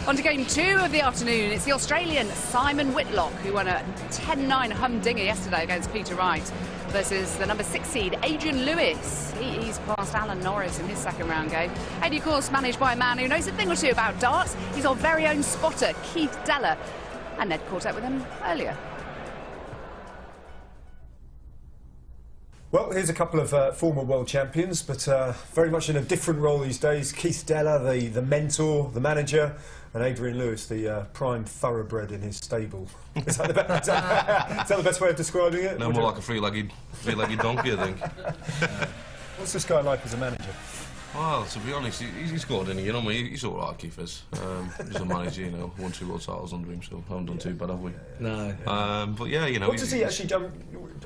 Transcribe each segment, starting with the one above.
On to game 2 of the afternoon. It's the Australian Simon Whitlock, who won a 10-9 humdinger yesterday against Peter Wright, versus the number 6 seed, Adrian Lewis. He's past Alan Norris in his second round game. And of course, managed by a man who knows a thing or two about darts. He's our very own spotter, Keith Deller. And Ned caught up with him earlier. Well, here's a couple of former world champions, but very much in a different role these days. Keith Deller, the mentor, the manager, and Adrian Lewis, the prime thoroughbred in his stable. Is that the best way of describing it? No, more like a three-legged donkey, I think. What's this guy like as a manager? Well, to be honest, he's good, isn't he? You know, he's all right, Keith is. He's a manager, you know, won 2 world titles under him, so haven't done too bad, have we? No. But yeah, you know. What does he actually do?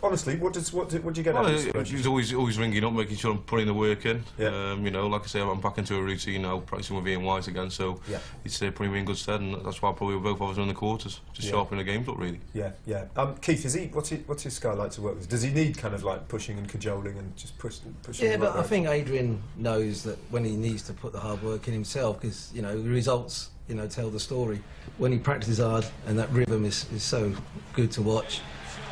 Honestly, what do you get out of this? He's always ringing up, making sure I'm putting the work in. Yeah. You know, like I say, I'm back into a routine now, practicing with Ian White again, so he's putting me in good stead, and that's why probably we're both of us in the quarters, just sharpening the games up, really. Yeah, yeah. Keith, what's his guy like to work with? Does he need kind of like pushing and cajoling and just pushing? Yeah, but I think Adrian knows that when he needs to put the hard work in himself, because you know the results, you know, tell the story. When he practices hard and that rhythm is so good to watch,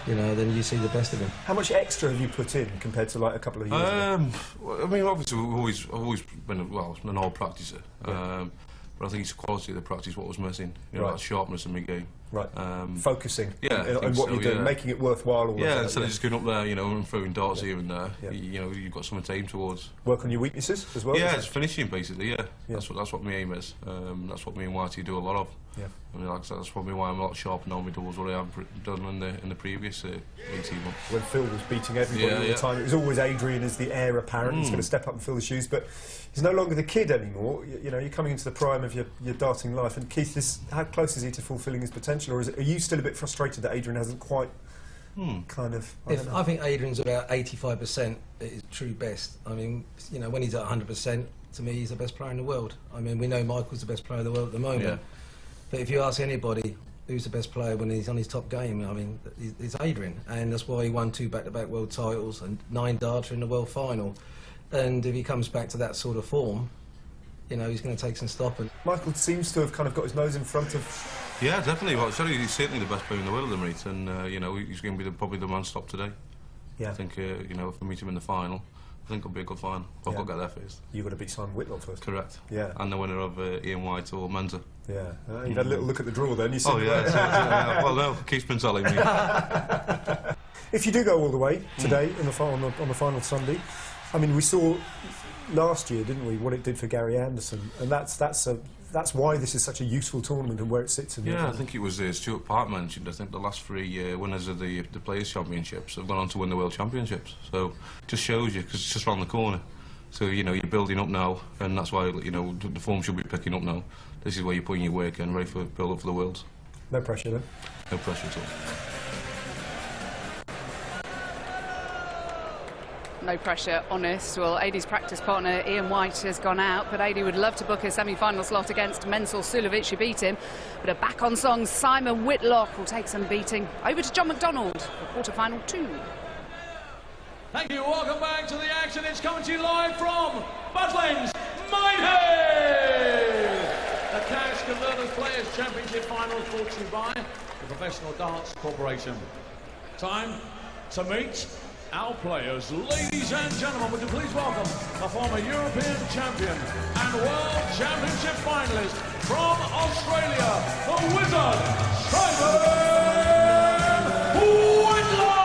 you know, then you see the best of him. How much extra have you put in compared to like a couple of years ago? I mean, obviously I've always been an old practicer, but I think it's the quality of the practice what was missing. You know, that sharpness in my game. Right. Focusing. Yeah. On what you're doing, making it worthwhile. Instead of just going up there, you know, and throwing darts here and there, you know, you've got something to aim towards. Work on your weaknesses as well. Yeah, it's finishing basically. Yeah. That's what my aim is. That's what me and Whitey do a lot of. Yeah. I mean, like I said, that's probably why I'm a lot sharper now on my doubles what I have done in the previous 18 months. When Phil was beating everybody all the time, it was always Adrian as the heir apparent. He's going to step up and fill the shoes, but he's no longer the kid anymore. You know, you're coming into the prime of your darting life. And Keith, how close is he to fulfilling his potential, or are you still a bit frustrated that Adrian hasn't quite kind of? I think Adrian's about 85% at his true best. I mean, you know, when he's at 100%, to me, he's the best player in the world. I mean, we know Michael's the best player in the world at the moment. Yeah. But if you ask anybody who's the best player when he's on his top game, I mean, it's Adrian. And that's why he won 2 back-to-back world titles and 9 darter in the world final. And if he comes back to that sort of form, you know, he's going to take some stopping. Michael seems to have kind of got his nose in front of... Yeah, definitely. Well, he's certainly the best player in the world, mate. And, you know, he's going to be probably the man stop today. Yeah. I think, you know, if we meet him in the final, I think it'll be a good final. I've got to get there first. You've got to beat Simon Whitlock first. Correct. Yeah. And the winner of Ian White or Mentor. Yeah. You've had a little look at the draw then. Oh, yeah. Well, no, Keith's been telling me. If you do go all the way today on the final Sunday, I mean, we saw last year, didn't we, what it did for Gary Anderson, and that's why this is such a useful tournament and where it sits in. Yeah, I think it was Stuart Park mentioned. I think the last 3 winners of the Players' Championships have gone on to win the World Championships. So it just shows you, because it's just around the corner. So you know you're building up now, and that's why you know the form should be picking up now. This is where you're putting your work in, ready for build up for the Worlds. No pressure then. No pressure at all. No pressure, honest. Well, Adi's practice partner Ian White has gone out, but Adi would love to book a semi-final slot against Mensur Suljovic, who beat him. But a back-on song, Simon Whitlock will take some beating. Over to John McDonald for quarter-final 2. Thank you. Welcome back to the action. It's coming to you live from Butlins, Minehead. The Cash Converters Players Championship final brought to you by the Professional Darts Corporation. Time to meet our players. Ladies and gentlemen, would you please welcome the former European champion and World Championship finalist from Australia, the Wizard, Simon Whitlock!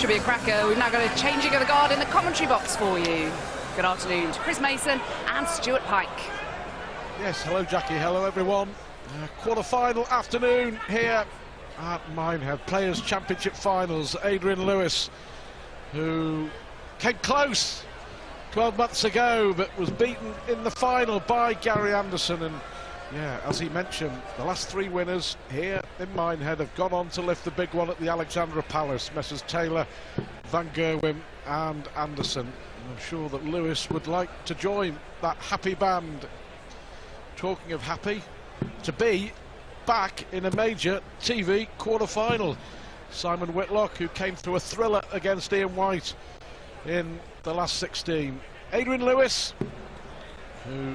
should be a cracker. We've now got a changing of the guard in the commentary box for you. Good afternoon to Chris Mason and Stuart Pike. Yes, hello Jackie, hello everyone. Quarter-final afternoon here at Minehead. Players' Championship Finals. Adrian Lewis, who came close 12 months ago, but was beaten in the final by Gary Anderson. And yeah, as he mentioned, the last three winners here in Minehead have gone on to lift the big one at the Alexandra Palace. Messrs Taylor, Van Gerwen and Anderson. And I'm sure that Lewis would like to join that happy band. Talking of happy, to be back in a major TV quarter-final. Simon Whitlock, who came through a thriller against Ian White in the last 16. Adrian Lewis, who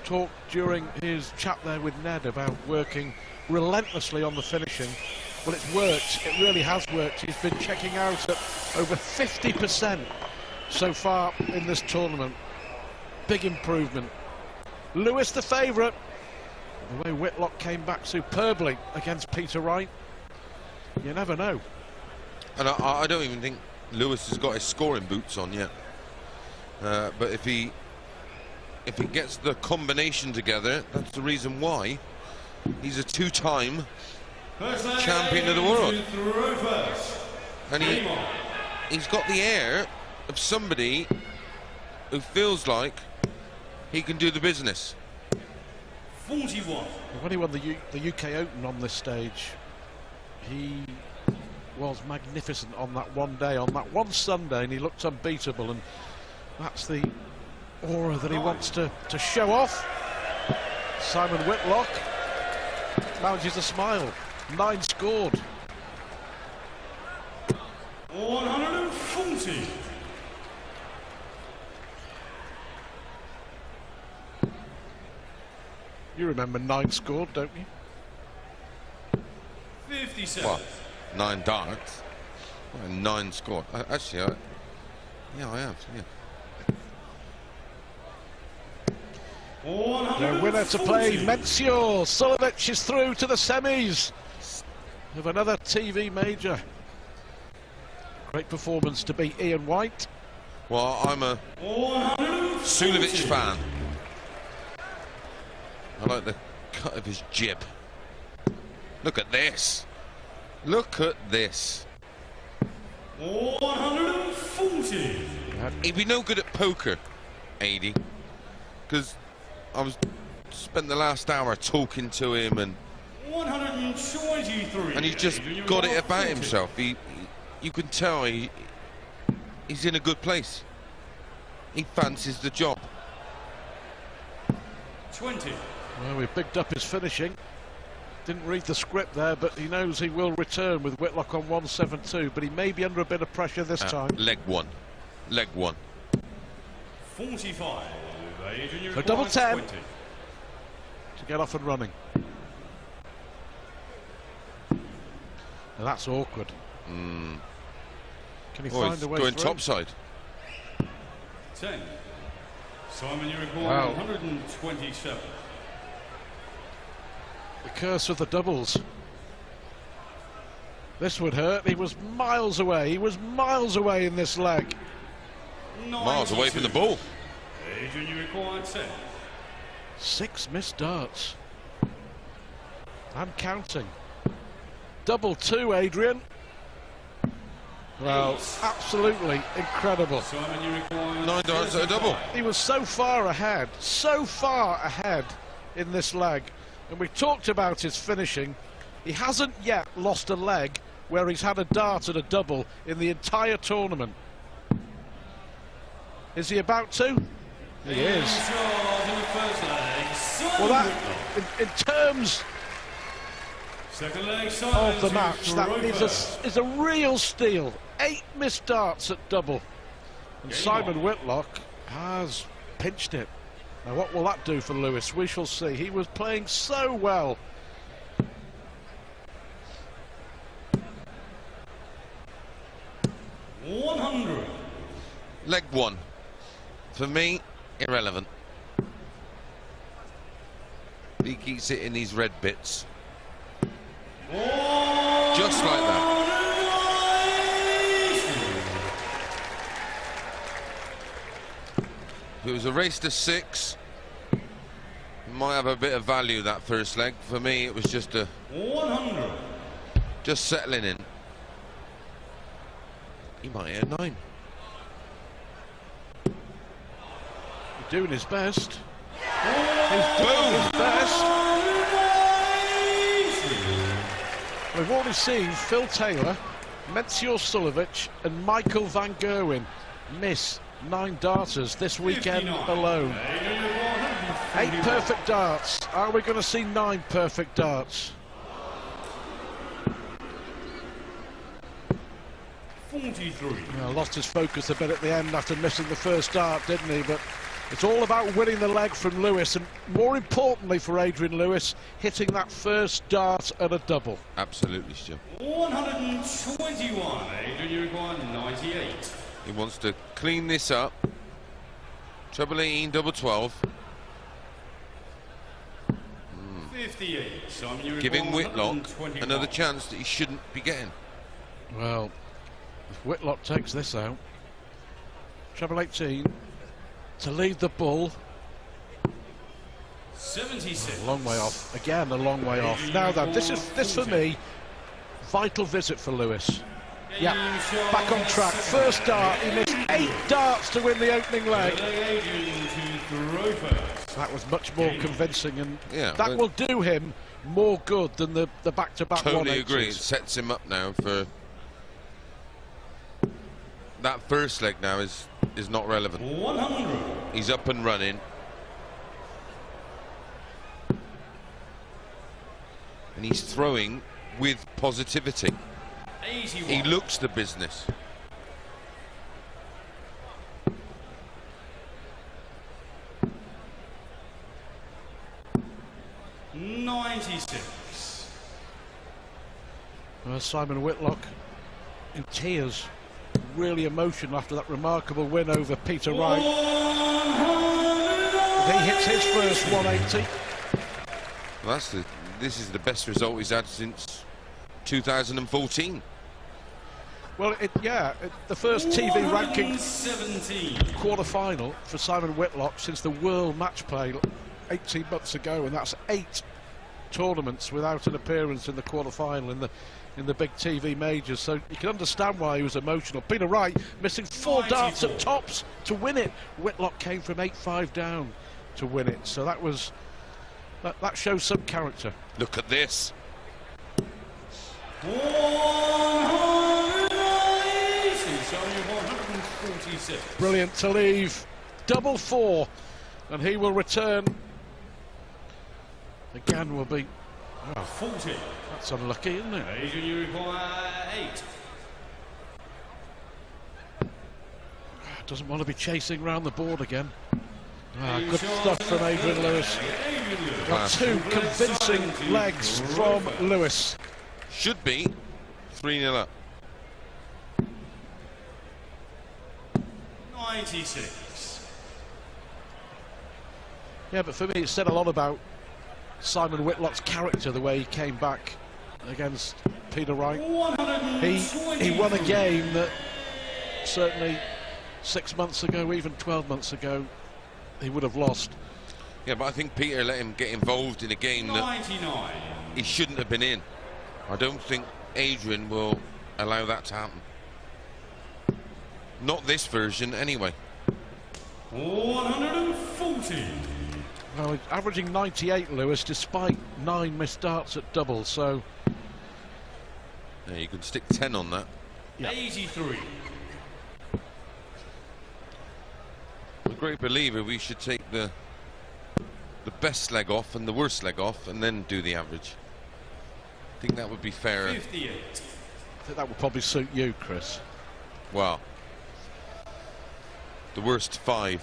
talked during his chat there with Ned about working relentlessly on the finishing. Well, it's worked, it really has worked. He's been checking out at over 50% so far in this tournament. Big improvement. Lewis the favourite. The way Whitlock came back superbly against Peter Wright, you never know. And I don't even think Lewis has got his scoring boots on yet. But if he gets the combination together, that's the reason why he's a two-time champion of the world. And he's got the air of somebody who feels like he can do the business. 41. When he won the UK Open on this stage, he was magnificent on that one day, on that one Sunday, and he looked unbeatable, and that's the aura that he wants to show off. Simon Whitlock manages a smile. 9 scored. 140. You remember 9 scored, don't you? 57. Well, 9 darts. Well, 9 scored. Actually, yeah, I have. Yeah. The winner to play, Mencior. Sulovic is through to the semis of another TV major. Great performance to beat Ian White. Well, I'm a Sulovic fan. I like the cut of his jib. Look at this. Look at this. 140. He'd be no good at poker, 80, because I spent the last hour talking to him, and 123. and he's just got it about himself. You can tell he's in a good place. He fancies the job. 20. Well, we've bigged up his finishing. Didn't read the script there, but he knows he will return with Whitlock on 172, but he may be under a bit of pressure this time. Leg one. 45. So double 10 to get off and running. Now that's awkward. Can he find a way going through? topside. 10. Simon, you record Wow. 127. The curse of the doubles. This would hurt. He was miles away. He was miles away in this leg. Miles away from the ball. Adrian, you require 10. 6 missed darts. I'm counting. Double 2, Adrian. Well, absolutely incredible. Simon, you require 9 darts at a double. He was so far ahead in this leg. And we talked about his finishing. He hasn't yet lost a leg where he's had a dart at a double in the entire tournament. Is he about to? He is. Well, that, in terms of the match, that is a real steal. 8 missed darts at double. And Simon Whitlock has pinched it. Now, what will that do for Lewis? We shall see. He was playing so well. Leg 1. For me, irrelevant. He keeps hitting these red bits. Just like that. it was a race to 6, it might have a bit of value, that first leg. For me, it was just a 100. just settling in. He might hit 9. He's doing his best. He's doing his best. We've already seen Phil Taylor, Menzior Sulovic and Michael Van Gerwen miss 9 darters this weekend alone. 8 perfect darts. Are we going to see 9 perfect darts? 43. Well, lost his focus a bit at the end after missing the first dart, didn't he? But it's all about winning the leg from Lewis, and more importantly for Adrian Lewis, hitting that first dart at a double. Absolutely, Stu. 121. Adrian, you require 98. He wants to clean this up. Treble 18, double 12. 58. Simon, you Giving require Whitlock 121. another chance that he shouldn't be getting. Well, if Whitlock takes this out, treble 18 to lead the bull. 76. A long way off. Again, a long way off. Now then, this for me, vital visit for Lewis. Yeah, back on track. First dart, he missed 8 darts to win the opening leg. That was much more convincing, and Yeah, that will do him more good than the back-to-back 180s. Totally agree. It sets him up now for that first leg. Now is not relevant. 100. He's up and running, and he's throwing with positivity. 81. He looks the business. $96. Simon Whitlock in tears, really emotional after that remarkable win over Peter Wright. He hits his first 180. Well, this is the best result he's had since 2014. Well, the first TV ranking 17. quarter-final for Simon Whitlock since the World Match Play 18 months ago, and that's 8 tournaments without an appearance in the quarter-final in the big TV majors. So you can understand why he was emotional. Peter Wright missing 4 darts at tops to win it. Whitlock came from 8-5 down to win it. So that shows some character. Look at this. 146. Brilliant to leave. Double 4, and he will return. Again will be 40. That's unlucky, isn't it? Adrian, you require 8. Doesn't want to be chasing round the board again. Good stuff from Adrian Lewis. Got 2 convincing legs from Lewis. Should be 3-0 up. 96. Yeah, but for me it said a lot about Simon Whitlock's character, the way he came back against Peter Wright. He won a game that certainly 6 months ago, even 12 months ago, he would have lost. Yeah, but I think Peter let him get involved in a game 99. that he shouldn't have been in. I don't think Adrian will allow that to happen. Not this version, anyway. 140. Well, he's averaging 98, Lewis, despite 9 missed darts at double, so... Yeah, you can stick 10 on that. Yeah. 83. I'm a great believer we should take the best leg off and the worst leg off and then do the average. I think that would be fairer. 58. I think that would probably suit you, Chris. Well, the worst 5.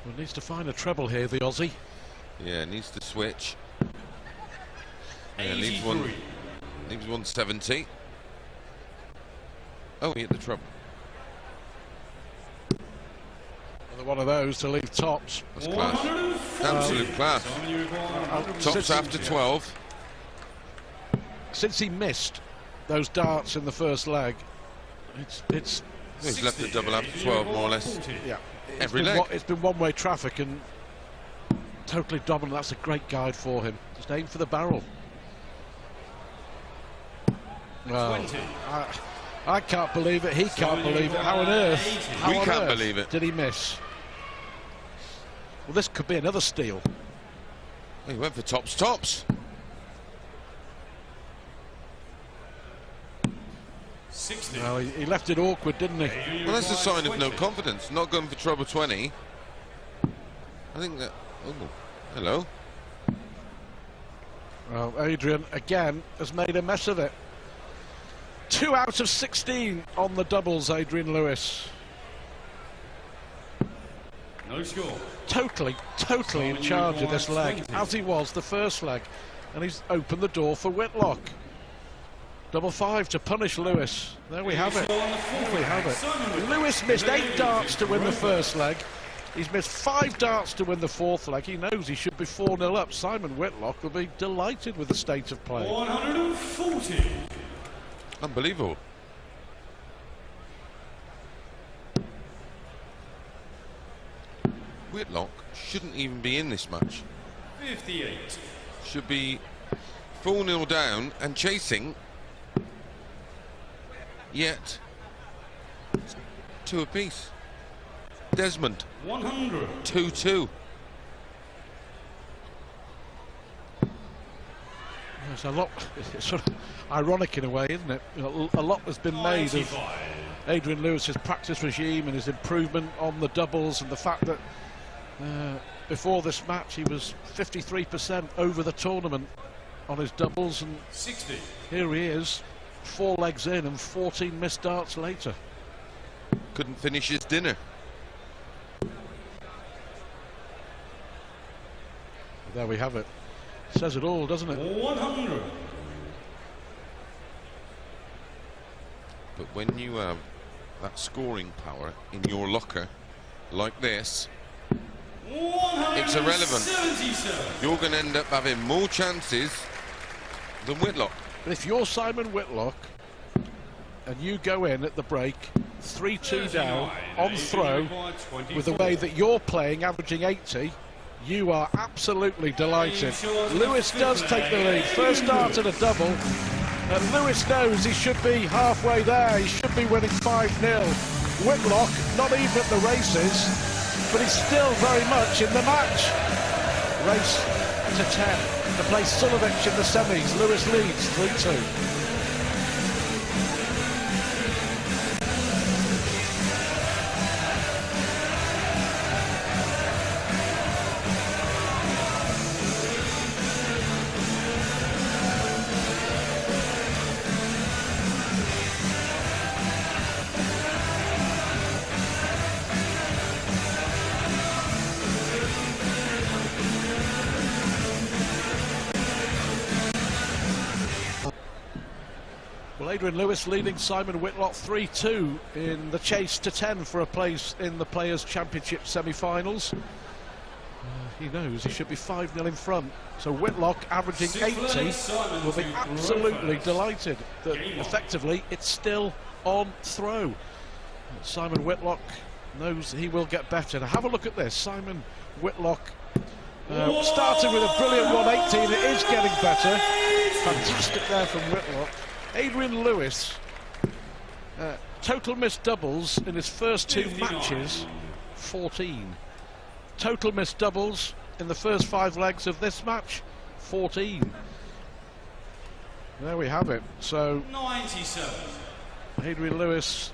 Well, needs to find a treble here, the Aussie. Yeah, needs to switch. Yeah, 83. leaves 170. Oh, he hit the treble. Another one of those to leave tops. That's class. Absolute class. Tops after 12. Since he missed those darts in the first leg, it's He's left the double after 12 more or less. Yeah, Every leg. It's been one-way traffic and totally dominant. That's a great guide for him. Just aim for the barrel. Well, I can't believe it. He can't believe it. How on earth? We can't believe it. Did he miss? Well, this could be another steal. He went for tops. 60. Well, he left it awkward, didn't he? Well, that's a sign of no confidence. Not going for trouble 20. I think that... Oh, hello. Well, Adrian, again, has made a mess of it. 2 out of 16 on the doubles, Adrian Lewis. No score. Totally in charge of this leg, as he was the first leg. And he's opened the door for Whitlock. Double 5 to punish Lewis. There we have it. There we have it. Lewis missed 8 darts to win the first leg. He's missed 5 darts to win the fourth leg. He knows he should be 4-0 up. Simon Whitlock will be delighted with the state of play. 140. Unbelievable. Whitlock shouldn't even be in this match. 58. Should be 4-0 down and chasing. Yet, 2 apiece. Desmond, 100. 2-2. It's a lot. It's sort of ironic in a way, isn't it? A lot has been made of Adrian Lewis's practice regime and his improvement on the doubles, and the fact that before this match he was 53% over the tournament on his doubles, and 60. here he is, 4 legs in and 14 missed darts later. Couldn't finish his dinner. There we have it. Says it all, doesn't it? 100. But when you have that scoring power in your locker like this, it's irrelevant. You're going to end up having more chances than Whitlock. But if you're Simon Whitlock and you go in at the break 3-2 down on throw with the way that you're playing, averaging 80, you are absolutely delighted. Lewis does take the lead. First start at a double. And Lewis knows he should be halfway there. He should be winning 5-0. Whitlock, not even at the races, but he's still very much in the match. Race to 10 to play Sulovic in the semis. Lewis leads 3-2. Adrian Lewis leading Simon Whitlock 3-2 in the chase to 10 for a place in the Players' Championship semi-finals. He knows he should be 5-0 in front. So Whitlock, averaging 80, will be absolutely delighted that effectively it's still on throw. Simon Whitlock knows he will get better. Now have a look at this. Simon Whitlock starting with a brilliant 180, and it is getting better. Fantastic there from Whitlock. Adrian Lewis, total missed doubles in his first 2 matches, 14. Total missed doubles in the first 5 legs of this match, 14. There we have it. So 97. Adrian Lewis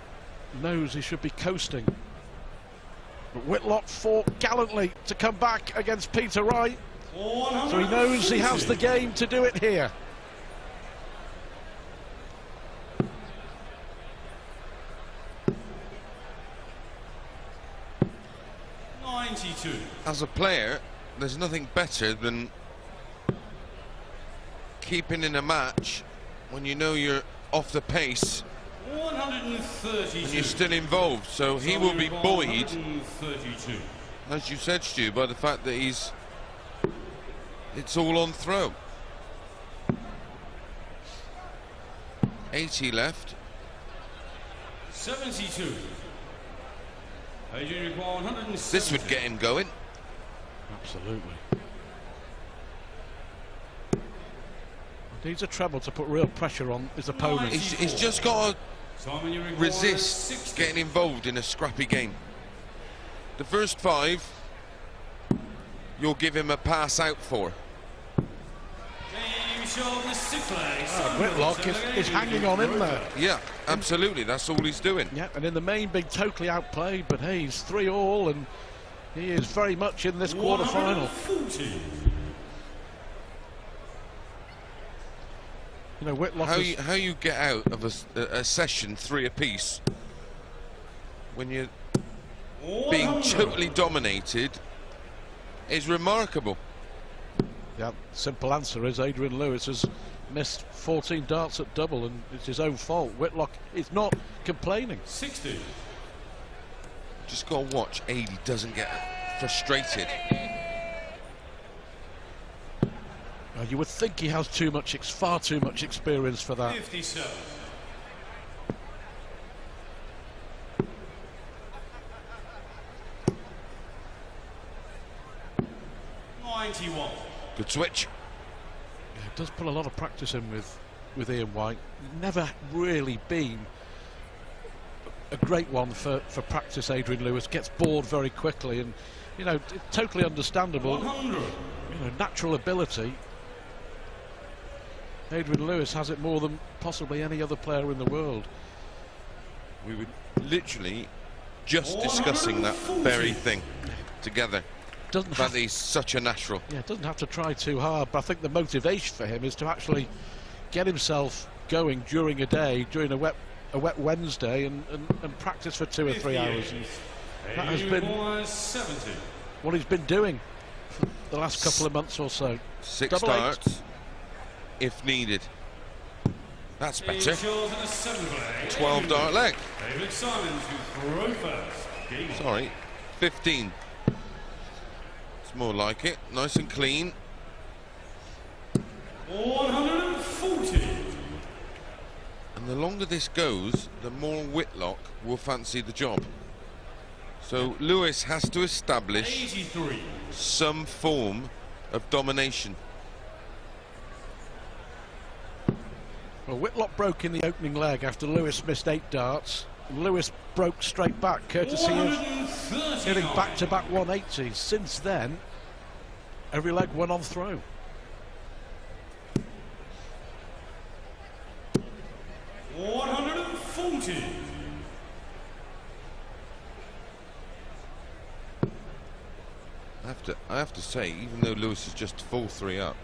knows he should be coasting. But Whitlock fought gallantly to come back against Peter Wright. So he knows he has the game to do it here. As a player, there's nothing better than keeping in a match when you know you're off the pace 132. and you're still involved. So he will be buoyed, as you said, Stu, by the fact that it's all on throw. 80 left. 72. Adrian require 170. This would get him going. Absolutely. Needs a treble to put real pressure on his opponent. He's just got to resist getting involved in a scrappy game. The first 5, you'll give him a pass out for. Whitlock is hanging on in there. Yeah, absolutely. That's all he's doing. Yeah, and in the main, being totally outplayed, but hey, he's 3-all, and he is very much in this quarter-final. You know, Whitlock how you get out of a session 3 apiece when you're being totally dominated is remarkable. Yeah, simple answer is Adrian Lewis has missed 14 darts at double, and it's his own fault. Whitlock is not complaining. 60. Just got to watch Adi doesn't get frustrated. You would think he has far too much experience for that. 57. Good switch. Yeah, it does put a lot of practice in with Ian White. Never really been a great one for practice. Adrian Lewis gets bored very quickly, and you know, totally understandable. 100. You know, natural ability. Adrian Lewis has it more than possibly any other player in the world. We were literally just discussing that very thing together. That he's such a natural. Yeah, doesn't have to try too hard, but I think the motivation for him is to actually get himself going during a day, during a wet Wednesday, and practice for 2 or 3 hours. And that has been what he's been doing for the last couple of months or so. 6 darts, if needed. That's better. 12 dart leg. Sorry, 15. It's more like it. Nice and clean. 140. And the longer this goes, the more Whitlock will fancy the job. So Lewis has to establish 83. some form of domination. Well, Whitlock broke in the opening leg after Lewis missed 8 darts. Lewis broke straight back, courtesy of hitting back-to-back 180s. Since then, every leg went on throw. I have to say, even though Lewis is just full 3 up,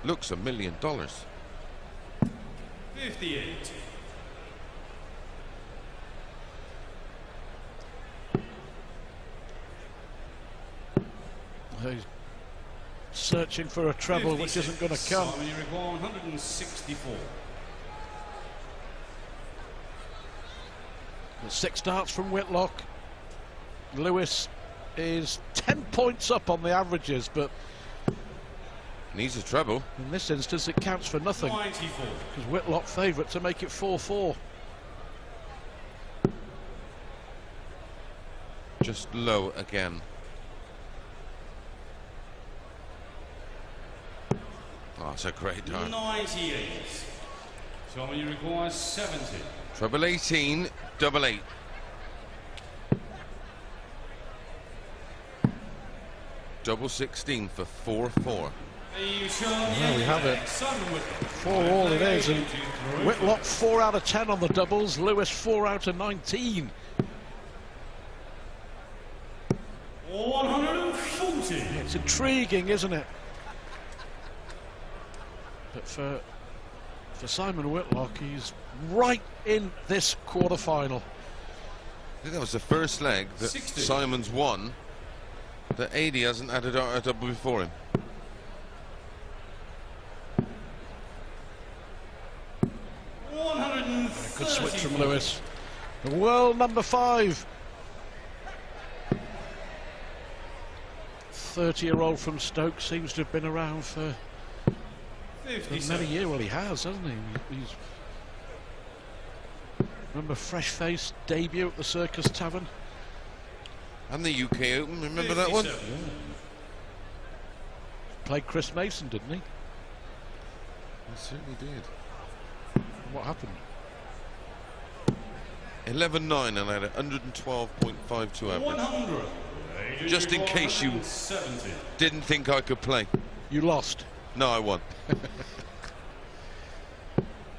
looks $1 million. 58. He's searching for a treble, which isn't going to come. 164. 6 darts from Whitlock. Lewis is 10 points up on the averages, but needs a treble. In this instance, it counts for nothing. 94. Because Whitlock favourite to make it 4-4. Just low again. Oh, it's a great dart. 98. So you require 70. Treble 18, double 8. Double 16 for 4-4. There we have it. 4-all it is, and Whitlock 4 out of 10 on the doubles. Lewis 4 out of 19. 140. It's intriguing, isn't it? But for Simon Whitlock, he's right in this quarter-final. I think that was the first leg that 60. Simon's won that Adi hasn't had a dart a double before him. Good switch from Lewis. The world number 5. 30-year-old from Stoke seems to have been around for many years. Well, he has, hasn't he? Remember fresh-faced debut at the Circus Tavern? And the UK Open, remember that one? Yeah. Played Chris Mason, didn't he? He certainly did. What happened? 11-9 and I had 112.52 average. 100. Just in case you didn't think I could play. You lost. No, I won.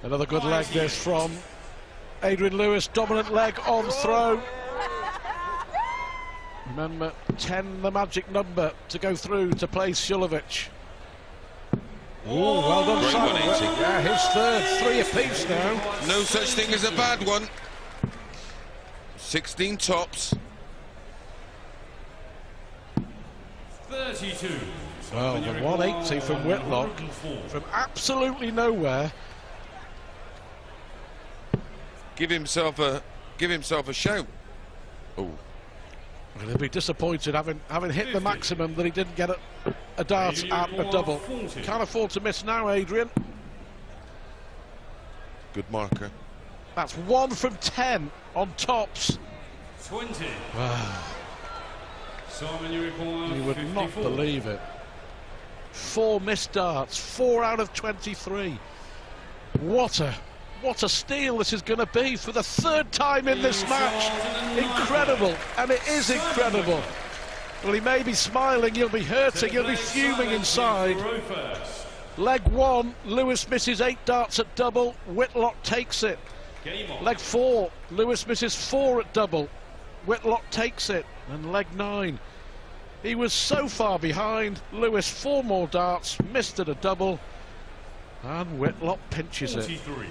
Another good leg this from Adrian Lewis. Dominant leg on throw. Remember, 10 the magic number to go through to play Shulovic. Oh, well done, Great Simon. 180. Yeah, his third, 3 apiece now. No such thing as a bad one. 16 tops. 32. Well, the 180 from Whitlock, from absolutely nowhere. Give himself a shout. Oh, Well, he'll be disappointed having hit the maximum that he didn't get a dart at a double. Can't afford to miss now, Adrian. good marker. That's 1 from 10 on tops. 20. Wow. Simon, you require You would 54. not believe it. 4 missed darts, 4 out of 23. What a steal this is going to be for the 3rd time in this match. Incredible, and it is incredible. Well, he may be smiling, he'll be hurting, he'll be fuming inside. Leg 1, Lewis misses 8 darts at double, Whitlock takes it. Leg 4, Lewis misses 4 at double, Whitlock takes it. And leg 9, he was so far behind, Lewis 4 more darts, missed at a double, and Whitlock pinches it. 43.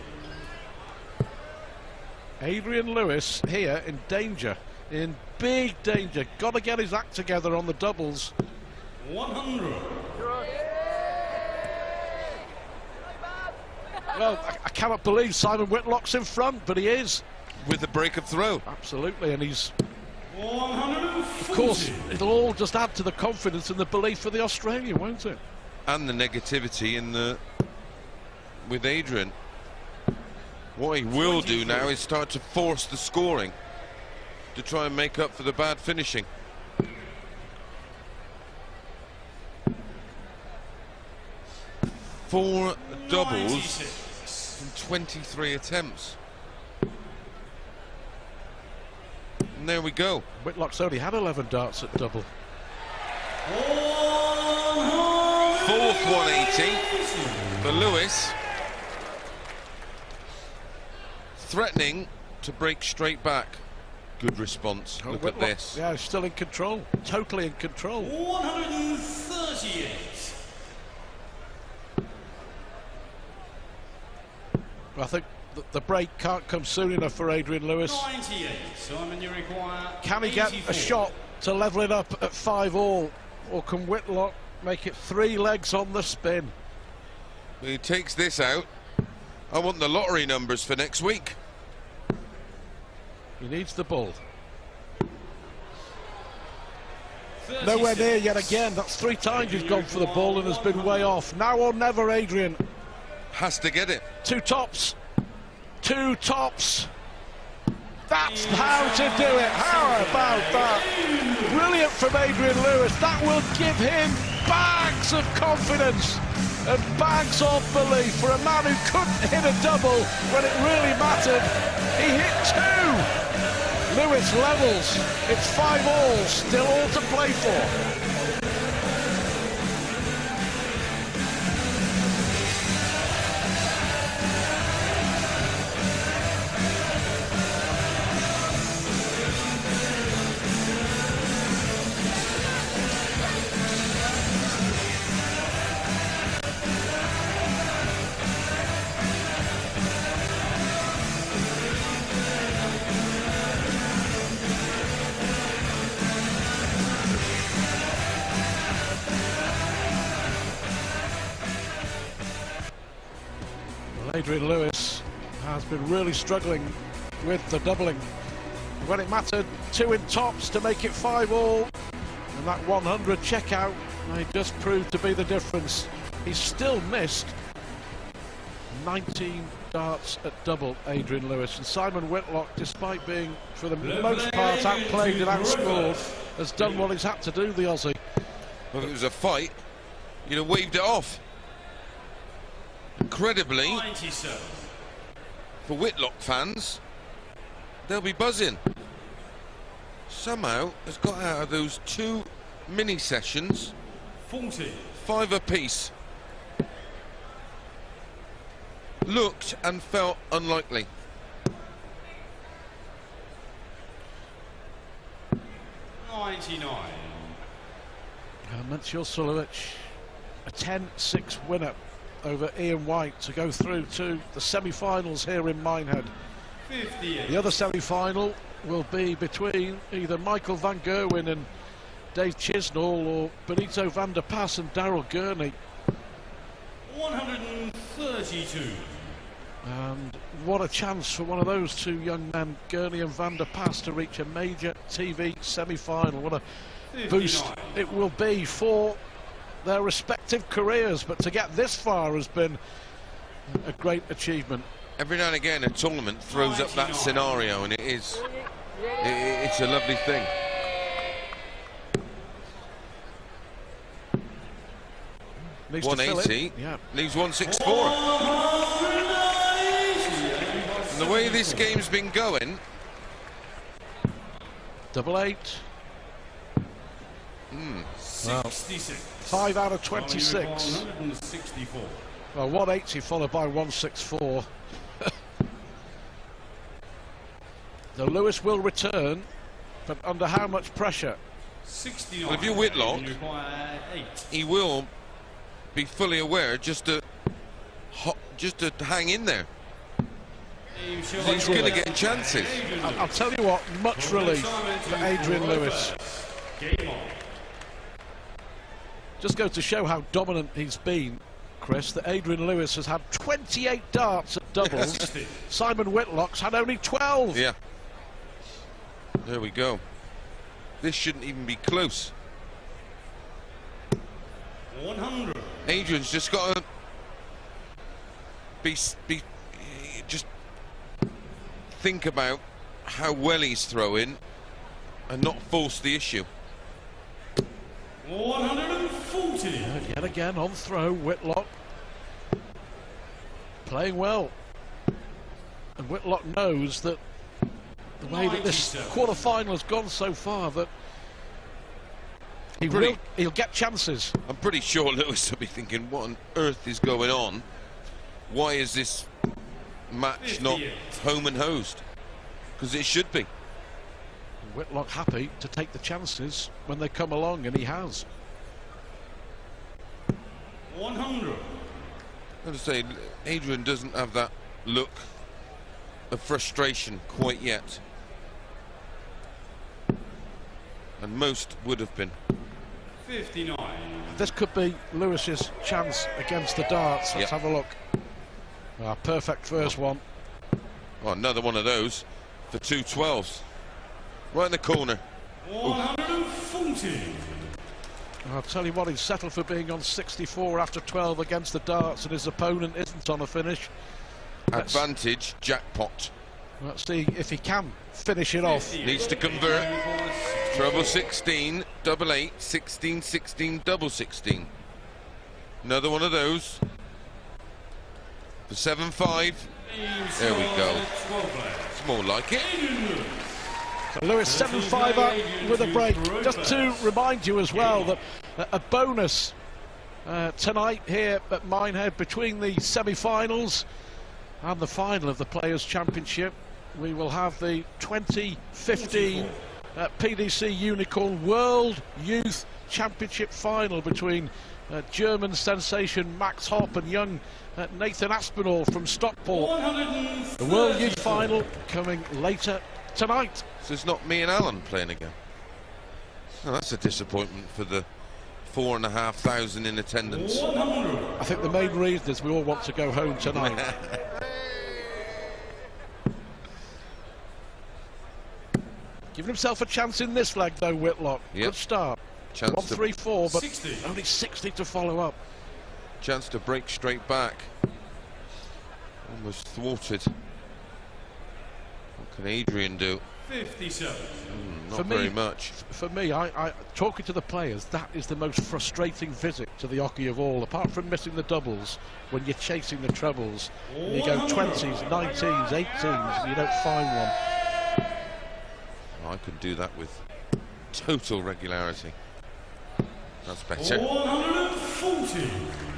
Adrian Lewis here in danger, in big danger. Got to get his act together on the doubles. 100. Well, I cannot believe Simon Whitlock's in front, but he is. With the break of throw. Absolutely, and he's, 140. of course, it'll all just add to the confidence and the belief for the Australian, won't it? And the negativity with Adrian. What he will do now is start to force the scoring to try and make up for the bad finishing. Four doubles from 23 attempts. And there we go. Whitlock's only had 11 darts at double. 4th 180 for Lewis. Threatening to break straight back. Good response. Oh, Look Whitlock, at this. Yeah, he's still in control. Totally in control. 138. I think the break can't come soon enough for Adrian Lewis. 98. Simon, you require Can he get 84. a shot to level it up at 5-all, or can Whitlock make it 3 legs on the spin? He takes this out. I want the lottery numbers for next week. He needs the ball. 36. Nowhere near yet again. That's 3 times he's gone for the ball and has been way off. Now or never, Adrian. Has to get it. 2 tops. 2 tops. That's how to do it. How about that? Brilliant from Adrian Lewis. That will give him bags of confidence and bags of belief for a man who couldn't hit a double when it really mattered. He hit 2. Lewis levels. It's 5-all. Still all to play for. Adrian Lewis has been really struggling with the doubling. When it mattered, 2 in tops to make it 5-all, and that 100 checkout, they just proved to be the difference. He's still missed 19 darts at double, Adrian Lewis. And Simon Whitlock, despite being, for the most part, outplayed and outscored, has done what he's had to do, the Aussie. Well, if it was a fight, you'd have waved it off. Incredibly, for Whitlock fans, they'll be buzzing. Somehow has got out of those 2 mini sessions 5 apiece. Looked and felt unlikely. 99. Mencio Sulovic, a 10-6 winner over Ian White to go through to the semi-finals here in Minehead. 58. The other semi-final will be between either Michael van Gerwen and Dave Chisnall, or Benito van der Pas and Daryl Gurney. 132. And what a chance for one of those 2 young men, Gurney and van der Pas, to reach a major TV semi-final. What a 59. boost it will be for their respective careers, but to get this far has been a great achievement. Every now and again a tournament throws up that scenario, and it's a lovely thing. Needs 180, yeah. leaves 164. And the way this game's been going, 88. 66. 5 out of 26. 164. Well, 180 followed by 164. The Lewis will return, but under how much pressure? 69. well, if you're Whitlock, You require 8. he will be fully aware just to hang in there. He's going to get chances. I'll tell you what, much relief for Adrian Lewis. Game on. Just goes to show how dominant he's been, Chris, that Adrian Lewis has had 28 darts at doubles. Simon Whitlock's had only 12. Yeah. There we go. This shouldn't even be close. 100. Adrian's just got to be just think about how well he's throwing and not force the issue. 140. And yet again on throw, Whitlock playing well. And Whitlock knows that the way that this quarter-final has gone so far, that he'll get chances. I'm pretty sure Lewis will be thinking, what on earth is going on? Why is this match not home and hosed? Because it should be. Whitlock happy to take the chances when they come along, and he has. 100. I have to say, Adrian doesn't have that look of frustration quite yet. And most would have been. 59. This could be Lewis's chance against the darts. Let's have a look. Perfect first one. Well, another one of those for 2 12s. Right in the corner. 140. I'll tell you what, he's settled for being on 64 after 12 against the darts, and his opponent isn't on a finish. Advantage, jackpot. Let's see if he can finish it off. Needs to convert. Treble 16, double 8, 16, 16, double 16. Another one of those. For 7-5. There we go. It's more like it. So Lewis 7-5 up with a break. Just to remind you as well that a bonus tonight here at Minehead between the semi-finals and the final of the Players' Championship. We will have the 2015 PDC Unicorn World Youth Championship final between German sensation Max Hopp and young Nathan Aspinall from Stockport. The World Youth final coming later tonight. So it's not me and Alan playing again. Oh, that's a disappointment for the 4,500 in attendance. I think the main reason is we all want to go home tonight. Giving himself a chance in this leg though, Whitlock. Yep. Good start. 1-3-4, but 60. Only 60 to follow up. Chance to break straight back. Almost thwarted. What can Adrian do? 57. Not very much. For me, I talking to the players, that is the most frustrating visit to the hockey of all. Apart from missing the doubles, when you're chasing the trebles, and you go 20s, 19s, 18s, and you don't find one. Oh, I can do that with total regularity. That's better. 140.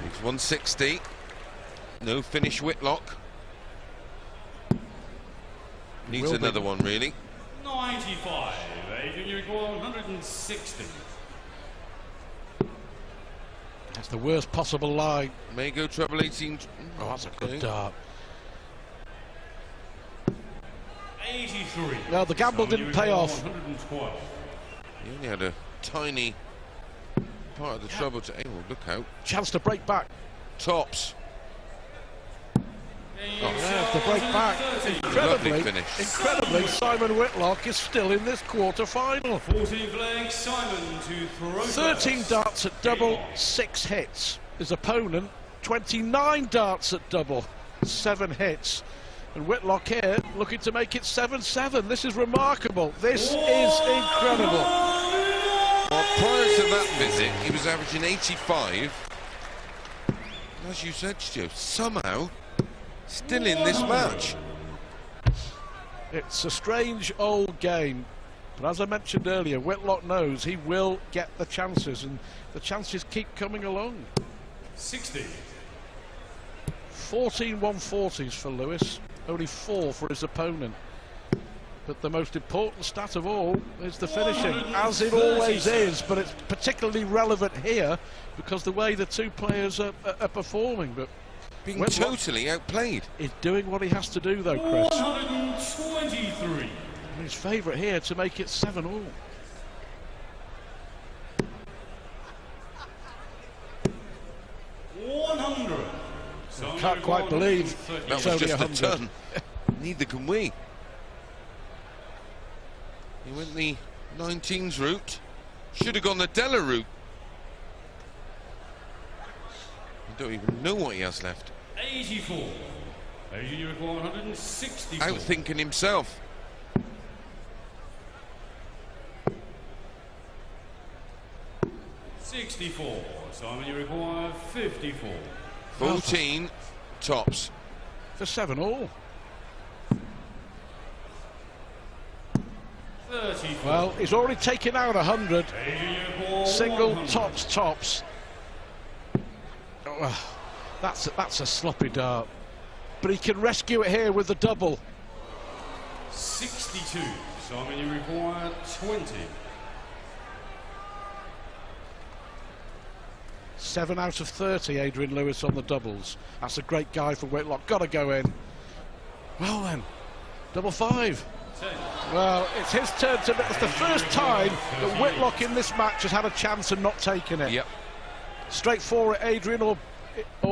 It's 160. No finish, Whitlock. Needs another one, really. 95. Adrian, you require 160. That's the worst possible line. May go treble 18. Oh, that's a good dart. 83. Well, the gamble didn't pay off. 112. He only had a tiny part of the trouble to aim. Look out. Chance to break back. Tops. Yeah, to break back. Incredibly, Simon Whitlock is still in this quarter-final. 14 flag, Simon to throw. 13 darts at double, 6 hits. His opponent, 29 darts at double, 7 hits. And Whitlock here looking to make it 7-7. This is remarkable. This is incredible. Well, prior to that visit, he was averaging 85. As you said, Stu, somehow still in this match. It's a strange old game, but as I mentioned earlier, Whitlock knows he will get the chances, and the chances keep coming along. 60. 14 140s for Lewis, only 4 for his opponent. But the most important stat of all is the finishing, as it always is, but it's particularly relevant here because the way the two players are performing. But Being Whitlock totally outplayed. is doing what he has to do, though, Chris. 123. His favourite here to make it 7-all. Can't quite believe That it's was only just 100. a ton. Neither can we. He went the 19s route. Should have gone the Della route. I don't even know what he has left. 84. Adrian, you require 164. Outthinking himself. $64. Simon, you require 54. 14 tops. For 7-all. 34. Well, he's already taken out 100. Adrian, you require Single 100. tops. Oh, that's a sloppy dart. But he can rescue it here with the double. 62. Simon, you require 20. 7 out of 30, Adrian Lewis on the doubles. That's a great guy for Whitlock. Got to go in. Well then, double 5. 10. Well, it's his turn to. It's the first time that Whitlock in this match has had a chance and not taken it. Yep. Straight for it, Adrian, or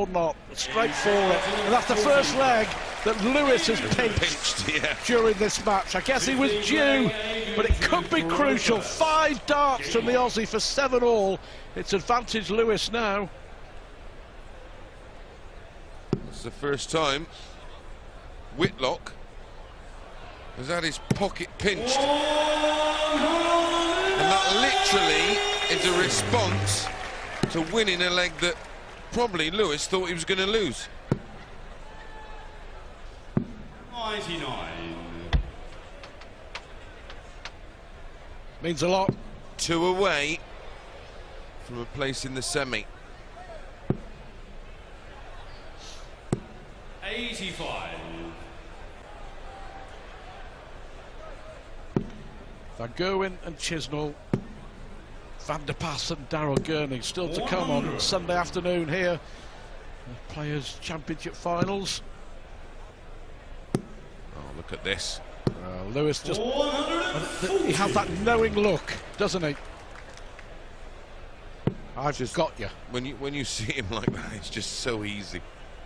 not. Straight for it. And that's the first leg that Lewis has pinched Yeah. during this match. I guess he was due, but it could be crucial. 5 darts from the Aussie for 7-all. It's advantage Lewis now. It's the first time Whitlock has had his pocket pinched. And that literally is a response to winning a leg that probably Lewis thought he was going to lose. 99. Means a lot. 2 away from a place in the semi. 85. Van Gerwen and Chisnall, Van der Pass and Darryl Gurney still to come on Sunday afternoon here. The Players' Championship Finals. Oh, look at this. Lewis just... he has that knowing look, doesn't he? I've just got you. When you see him like that, it's just so easy.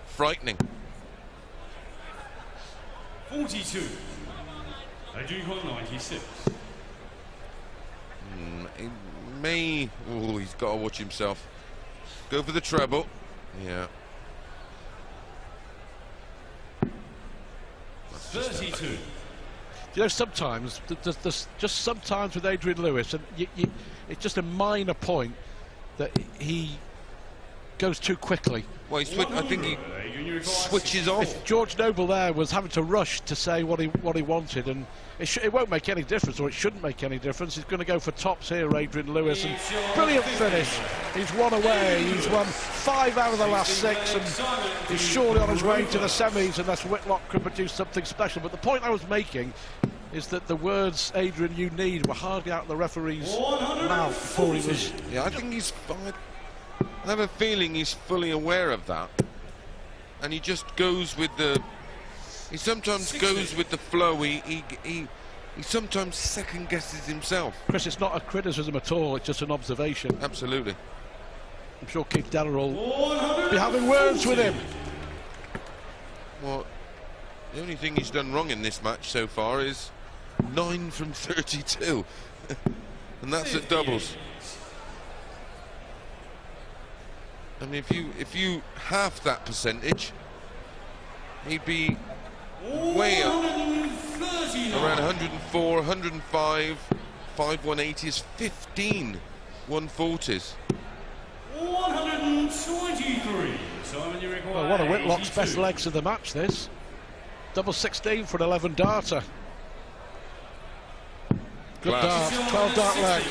Frightening. 42. Adrian got 96. He may... Oh, he's got to watch himself. Go for the treble. Yeah. You know, sometimes, just sometimes with Adrian Lewis, and it's just a minor point that he goes too quickly. Well, I think he switches off. If George Noble there was having to rush to say what he wanted, and it won't make any difference, or it shouldn't make any difference. He's going to go for tops here, Adrian Lewis, and brilliant finish. He's won away. He's won 5 out of the last 6, and he's surely on his way to the semis unless Whitlock can produce something special. But the point I was making is that the words, Adrian, you need, were hardly out of the referee's mouth before he was... Yeah, I think he's... I have a feeling he's fully aware of that, and he just goes with the... He sometimes goes with the flow. He sometimes second guesses himself. Chris, it's not a criticism at all, it's just an observation. Absolutely. I'm sure Keith Deller will be having words with him. Well, the only thing he's done wrong in this match so far is 9 from 32. And that's at doubles. I mean, if you half that percentage, he'd be way up, around 104, 105, 5 180s, 15 140s. 123. Well, one of Whitlock's best legs of the match, this. Double 16 for an 11 darter. Good dart, 12 dart leg.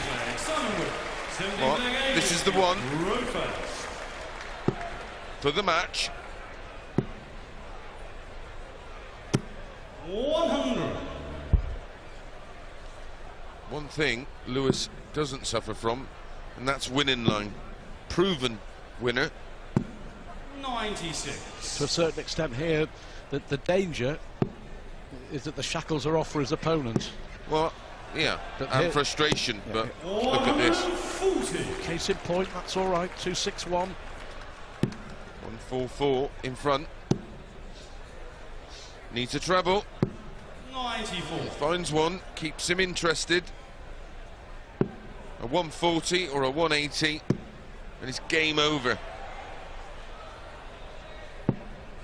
Well, this is the one for the match. 100. One thing Lewis doesn't suffer from, and that's winning line. Proven winner. 96. To a certain extent here, the danger is that the shackles are off for his opponent. Well, yeah, but and here, frustration, yeah, but look at this. 140. Case in point, that's all right, 261. 144 in front. Needs a treble. 94. Finds one, keeps him interested. A 140 or a 180, and it's game over.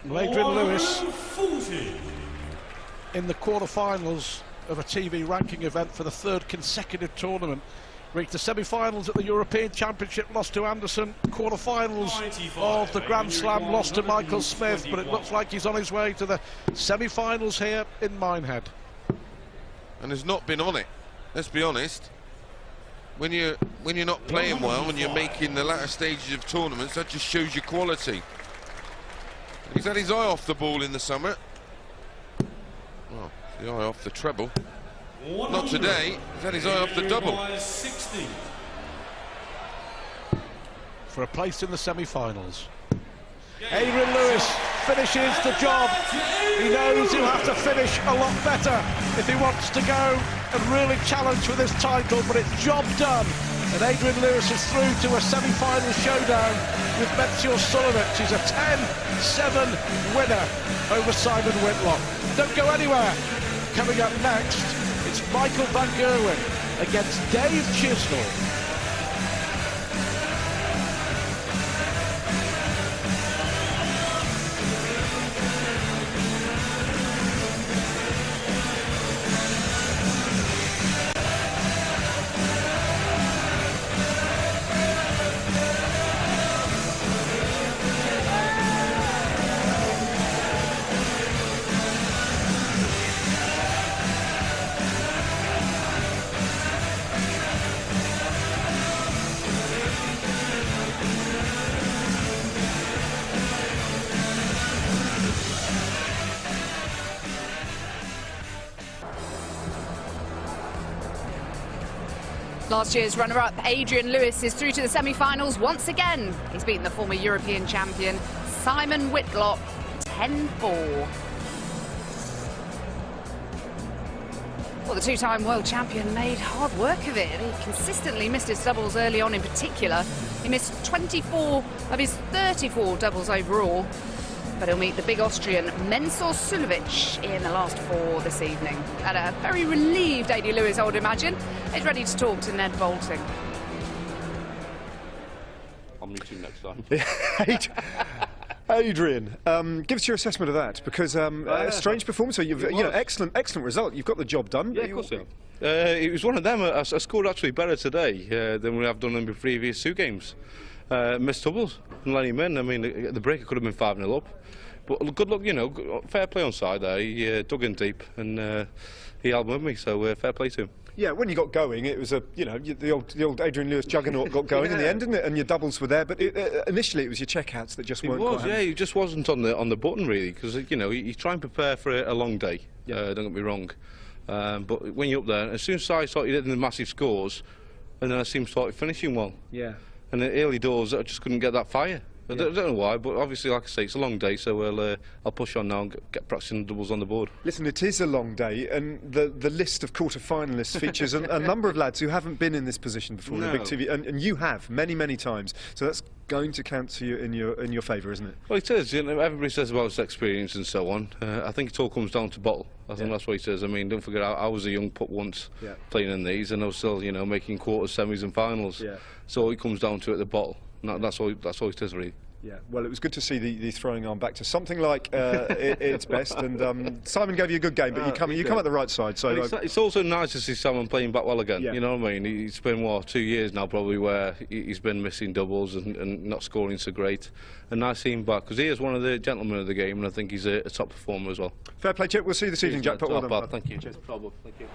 Adrian Lewis 140. in the quarterfinals of a TV ranking event for the 3rd consecutive tournament. Reached the semi-finals at the European Championship, lost to Anderson. Quarterfinals of the Grand Slam, lost to Michael Smith, but it looks like he's on his way to the semi-finals here in Minehead. And has not been on it. Let's be honest. When you're not playing well and you're making the latter stages of tournaments, that just shows your quality. He's had his eye off the ball in the summer. Well, the eye off the treble. Not today. He's had his eye off the double. For a place in the semi-finals. Adrian Lewis finishes the job. He knows he'll have to finish a lot better if he wants to go and really challenge for this title, but it's job done. And Adrian Lewis is through to a semi-final showdown with Meteor Sulovic. He's a 10-7 winner over Simon Whitlock. Don't go anywhere. Coming up next, it's Michael van Gerwen against Dave Chisnell. Last year's runner-up, Adrian Lewis, is through to the semi-finals once again. He's beaten the former European champion, Simon Whitlock, 10-4. Well, the two-time world champion made hard work of it. He consistently missed his doubles early on in particular. He missed 24 of his 34 doubles overall. But he'll meet the big Austrian Meteor Sulovic in the last 4 this evening. And a very relieved Adrian Lewis, I would imagine, is ready to talk to Ned Bolting. I'll meet you next time. Adrian, give us your assessment of that, because a strange performance. So you've, excellent result. You've got the job done. Yeah, of course. It was one of them. I scored actually better today than we have done in the previous 2 games. Missed doubles and let him in. I mean, the break could have been 5-0 up. But good luck, fair play on side there. He dug in deep and he held with me, so fair play to him. Yeah, when you got going, it was the old Adrian Lewis juggernaut got going in the end, didn't it? And your doubles were there, but initially it was your checkouts that just weren't. He just wasn't on the button really, because you try and prepare for a long day. Don't get me wrong, but when you're up there, as soon as I started hitting the massive scores, and then I seemed started finishing well. Yeah. And the early doors, I just couldn't get that fire. I don't know why, but obviously, like I say, it's a long day, so I'll push on now and get practicing doubles on the board. Listen, it is a long day, and the list of quarter-finalists features a number of lads who haven't been in this position before in the big TV, and you have many times. So that's going to count to you in your favour, isn't it? Well, it is. Everybody says about his experience and so on. I think it all comes down to bottle. I think that's what he says. I mean, don't forget, I was a young pup once playing in these, and I was still, making quarters, semis, and finals. Yeah. So it comes down to it, the bottle. That's all it is, really. Yeah, well, it was good to see the throwing arm back to something like its best, and Simon gave you a good game, but you come at the right side. So it's also nice to see Simon playing back well again. You know what I mean? It's been 2 years now probably where he's been missing doubles and not scoring so great, and nice seeing him back because he is one of the gentlemen of the game, and I think he's a top performer as well. Fair play, Chip. We'll see you this evening, Jack. Well done. Thank you. Cheers. Thank you.